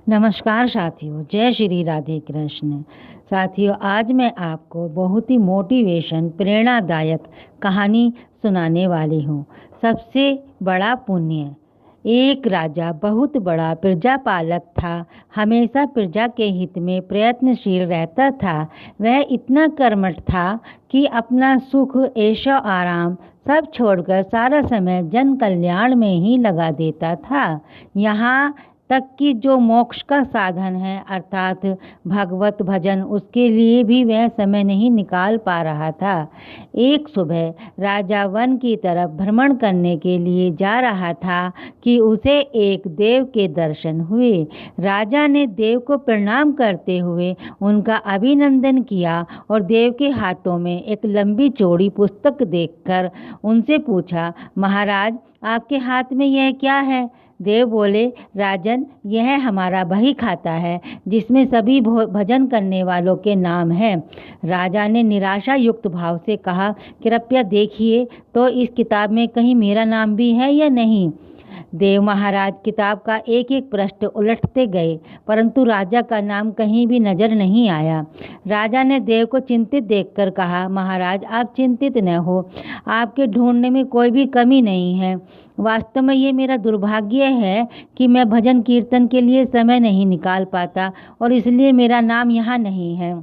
नमस्कार साथियों, जय श्री राधे कृष्ण। साथियों, आज मैं आपको बहुत ही मोटिवेशन प्रेरणादायक कहानी सुनाने वाली हूँ। सबसे बड़ा पुण्य। एक राजा बहुत बड़ा प्रजापालक था। हमेशा प्रजा के हित में प्रयत्नशील रहता था। वह इतना कर्मठ था कि अपना सुख ऐशो आराम सब छोड़कर सारा समय जन कल्याण में ही लगा देता था। यहाँ तक कि जो मोक्ष का साधन है अर्थात भगवत भजन, उसके लिए भी वह समय नहीं निकाल पा रहा था। एक सुबह राजा वन की तरफ भ्रमण करने के लिए जा रहा था कि उसे एक देव के दर्शन हुए। राजा ने देव को प्रणाम करते हुए उनका अभिनंदन किया और देव के हाथों में एक लंबी चौड़ी पुस्तक देखकर उनसे पूछा, महाराज, आपके हाथ में यह क्या है? देव बोले, राजन, यह हमारा बही खाता है जिसमें सभी भजन करने वालों के नाम हैं। राजा ने निराशा युक्त भाव से कहा, कृपया देखिए तो इस किताब में कहीं मेरा नाम भी है या नहीं। देव महाराज किताब का एक एक पृष्ठ उलटते गए, परंतु राजा का नाम कहीं भी नजर नहीं आया। राजा ने देव को चिंतित देखकर कहा, महाराज, आप चिंतित न हो, आपके ढूंढने में कोई भी कमी नहीं है। वास्तव में ये मेरा दुर्भाग्य है कि मैं भजन कीर्तन के लिए समय नहीं निकाल पाता और इसलिए मेरा नाम यहाँ नहीं है।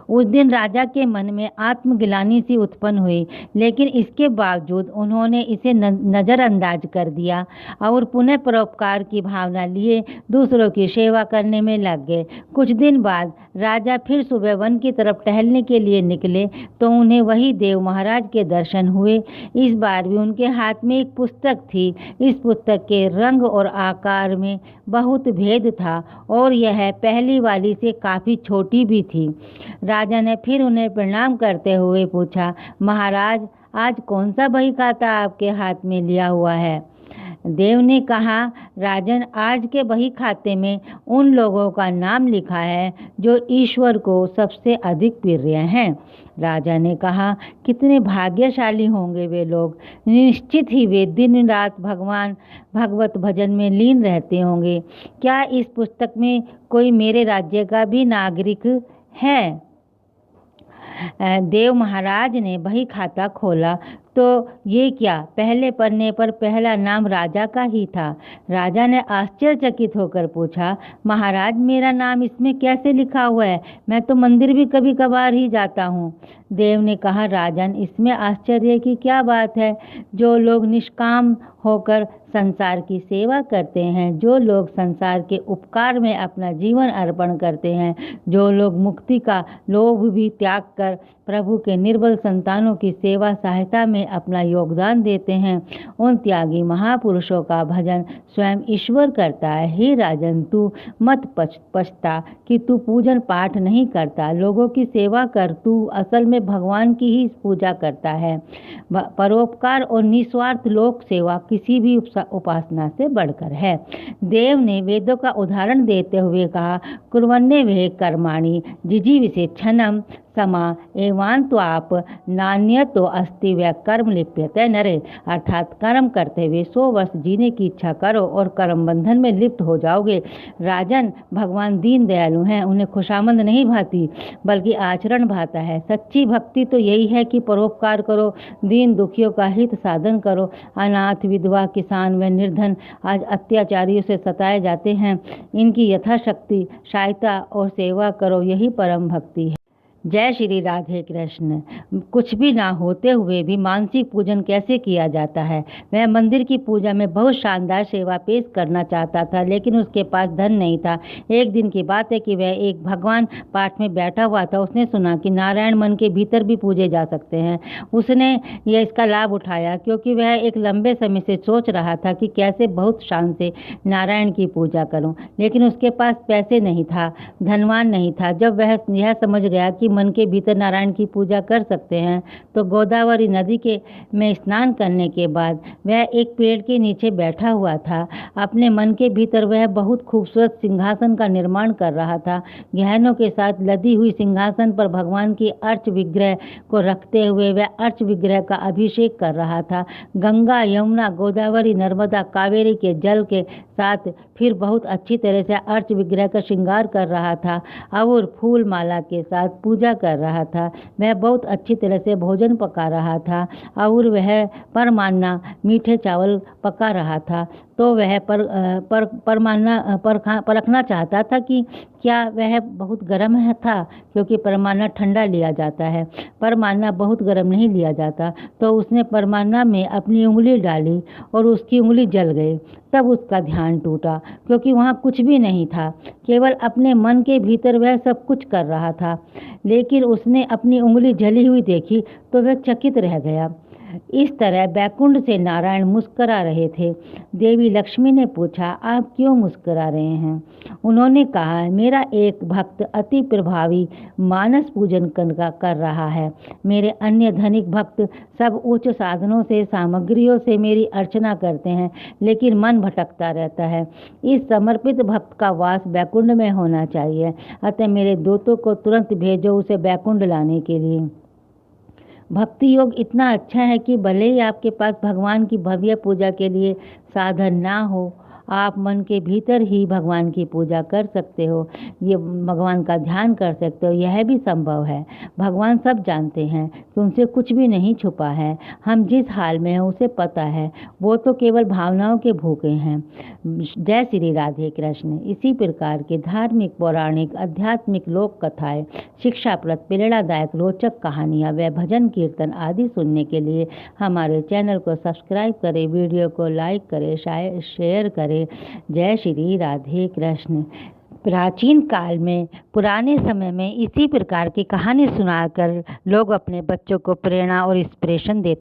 उस दिन राजा के मन में आत्मग्लानि सी उत्पन्न हुई, लेकिन इसके बावजूद उन्होंने इसे नज़रअंदाज कर दिया और पुनः परोपकार की भावना लिए दूसरों की सेवा करने में लग गए। कुछ दिन बाद राजा फिर सुबह वन की तरफ टहलने के लिए निकले तो उन्हें वही देव महाराज के दर्शन हुए। इस बार भी उनके हाथ में एक पुस्तक थी। इस पुस्तक के रंग और आकार में बहुत भेद था और यह पहली वाली से काफ़ी छोटी भी थी। राजा ने फिर उन्हें प्रणाम करते हुए पूछा, महाराज, आज कौन सा बही खाता आपके हाथ में लिया हुआ है? देव ने कहा, राजन, आज के बही खाते में उन लोगों का नाम लिखा है जो ईश्वर को सबसे अधिक प्रिय हैं। राजा ने कहा, कितने भाग्यशाली होंगे वे लोग। निश्चित ही वे दिन रात भगवत भजन में लीन रहते होंगे। क्या इस पुस्तक में कोई मेरे राज्य का भी नागरिक है? देव महाराज ने बही खाता खोला तो ये क्या, पहले पन्ने पर पहला नाम राजा का ही था। राजा ने आश्चर्यचकित होकर पूछा, महाराज, मेरा नाम इसमें कैसे लिखा हुआ है? मैं तो मंदिर भी कभी कभार ही जाता हूँ। देव ने कहा, राजन, इसमें आश्चर्य की क्या बात है? जो लोग निष्काम होकर संसार की सेवा करते हैं, जो लोग संसार के उपकार में अपना जीवन अर्पण करते हैं, जो लोग मुक्ति का लोभ भी त्याग कर प्रभु के निर्बल संतानों की सेवा सहायता में अपना योगदान देते हैं, उन त्यागी महापुरुषों का भजन स्वयं ईश्वर करता है। हे राजन, तू मत पछता कि तू पूजन पाठ नहीं करता, लोगों की सेवा कर। तू असल में भगवान की ही पूजा करता है। परोपकार और निस्वार्थ लोक सेवा किसी भी उपासना से बढ़कर है। देव ने वेदों का उदाहरण देते हुए कहा, कुर्वन्ने वे कर्माणि जिजीविषेक्षणम समा एवान्त्वाप नान्य तो अस्ति वै कर्म लिप्यते नरे। अर्थात कर्म करते हुए 100 वर्ष जीने की इच्छा करो और कर्म बंधन में लिप्त हो जाओगे। राजन, भगवान दीन दयालु हैं, उन्हें खुशामंद नहीं भाती बल्कि आचरण भाता है। सच्ची भक्ति तो यही है कि परोपकार करो, दीन दुखियों का हित साधन करो। अनाथ, विधवा, किसान व निर्धन आज अत्याचारियों से सताए जाते हैं, इनकी यथाशक्ति सहायता और सेवा करो, यही परम भक्ति है। जय श्री राधे कृष्ण। कुछ भी ना होते हुए भी मानसिक पूजन कैसे किया जाता है। वह मंदिर की पूजा में बहुत शानदार सेवा पेश करना चाहता था, लेकिन उसके पास धन नहीं था। एक दिन की बात है कि वह एक भगवान पाठ में बैठा हुआ था। उसने सुना कि नारायण मन के भीतर भी पूजे जा सकते हैं। उसने यह इसका लाभ उठाया, क्योंकि वह एक लंबे समय से सोच रहा था कि कैसे बहुत शान से नारायण की पूजा करूं, लेकिन उसके पास पैसे नहीं था, धनवान नहीं था। जब वह यह समझ गया कि मन के भीतर नारायण की पूजा कर सकते हैं। तो गोदावरी नदी के में स्नान करने के बाद वह एक पेड़ के नीचे बैठा हुआ था। अपने मन के भीतर वह बहुत खूबसूरत सिंहासन का निर्माण कर रहा था। गहनों के साथ लदी हुई सिंहासन पर भगवान की अर्च विग्रह को रखते हुए वह अर्च विग्रह का अभिषेक कर रहा था। गंगा, यमुना, गोदावरी, नर्मदा, कावेरी के जल के साथ फिर बहुत अच्छी तरह से अर्च विग्रह का श्रृंगार कर रहा था और फूल माला के साथ पूजा कर रहा था। वह बहुत अच्छी तरह से भोजन पका रहा था और वह परमान्ना मीठे चावल पका रहा था। तो वह परखना चाहता था कि क्या वह बहुत गर्म था, क्योंकि परमान्ना ठंडा लिया जाता है, परमान्ना बहुत गर्म नहीं लिया जाता। तो उसने परमान्ना में अपनी उंगली डाली और उसकी उंगली जल गई। तब उसका ध्यान टूटा, क्योंकि वहाँ कुछ भी नहीं था, केवल अपने मन के भीतर वह सब कुछ कर रहा था। लेकिन उसने अपनी उंगली जली हुई देखी तो वह चकित रह गया। इस तरह बैकुंठ से नारायण मुस्करा रहे थे। देवी लक्ष्मी ने पूछा, आप क्यों मुस्करा रहे हैं? उन्होंने कहा, मेरा एक भक्त अति प्रभावी मानस पूजन कर रहा है। मेरे अन्य धनिक भक्त सब उच्च साधनों से, सामग्रियों से मेरी अर्चना करते हैं, लेकिन मन भटकता रहता है। इस समर्पित भक्त का वास बैकुंठ में होना चाहिए। अतः मेरे दूतों को तुरंत भेजो उसे बैकुंठ लाने के लिए। भक्ति योग इतना अच्छा है कि भले ही आपके पास भगवान की भव्य पूजा के लिए साधन ना हो, आप मन के भीतर ही भगवान की पूजा कर सकते हो, ये भगवान का ध्यान कर सकते हो। यह भी संभव है। भगवान सब जानते हैं कि उनसे कुछ भी नहीं छुपा है। हम जिस हाल में हैं उसे पता है। वो तो केवल भावनाओं के भूखे हैं। जय श्री राधे कृष्ण। इसी प्रकार के धार्मिक, पौराणिक, आध्यात्मिक लोक कथाएँ, शिक्षाप्रद, प्रेरणादायक, रोचक कहानियाँ व भजन कीर्तन आदि सुनने के लिए हमारे चैनल को सब्सक्राइब करें, वीडियो को लाइक करें, शेयर करें। जय श्री राधे कृष्ण। प्राचीन काल में, पुराने समय में इसी प्रकार की कहानी सुनाकर लोग अपने बच्चों को प्रेरणा और इंस्पिरेशन देते